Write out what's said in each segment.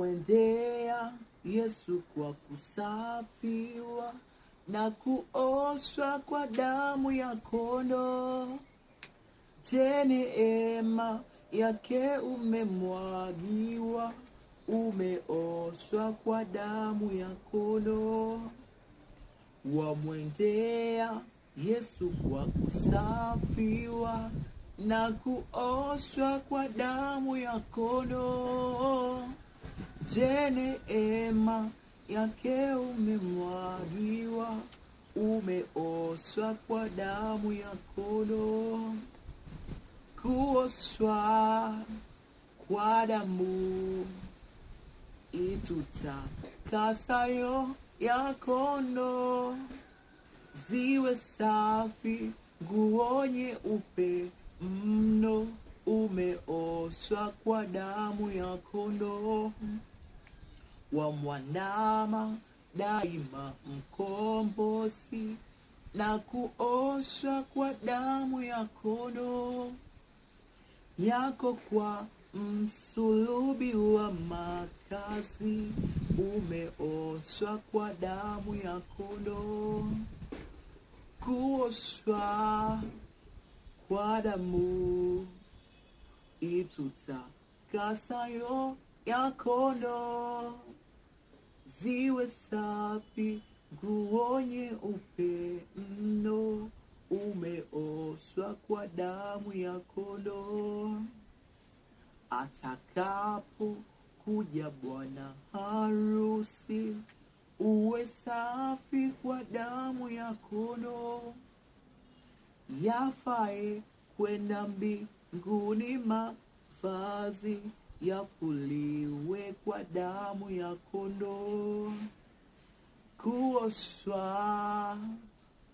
wamwendea Yesu kwa kusafiwa na kuoshwa kwa damu ya kondoo. Je, neema yake umemwagiwa, umeoshwa kwa damu ya kondoo. Wamwendea Yesu kwa kusafiwa na kuoshwa kwa damu ya kondoo. Je, neema yake umemwagiwa, umeoshwa kwa damu ya kondoo. Kuoshwa kwa damu itutakasayo ya kondoo, ziwe safi nguo nyeupe mno, umeoshwa kwa damu ya kondoo. Wamwandama daima mkombozi na kuoshwa kwa damu ya kondoo yako. Kwa msulubi wa makazi umeoshwa kwa damu ya kondoo. Kuoshwa kwa damu itutakasayo ya kondoo, ziwe safi nguo nyeupe mno, umeoshwa kwa damu ya kondoo. Atakapo kuja bwana harusi, uwe safi kwa damu ya kondoo. Yafae kwenda mbinguni mavazi, yafuliwe kwa damu ya kondoo. Kuoshwa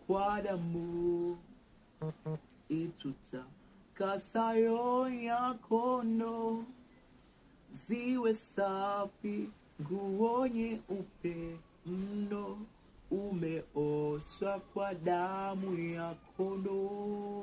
kwa damu itutakasayo ya kondoo, ziwe safi nguo nyeupe mno, umeoshwa kwa damu ya kondoo.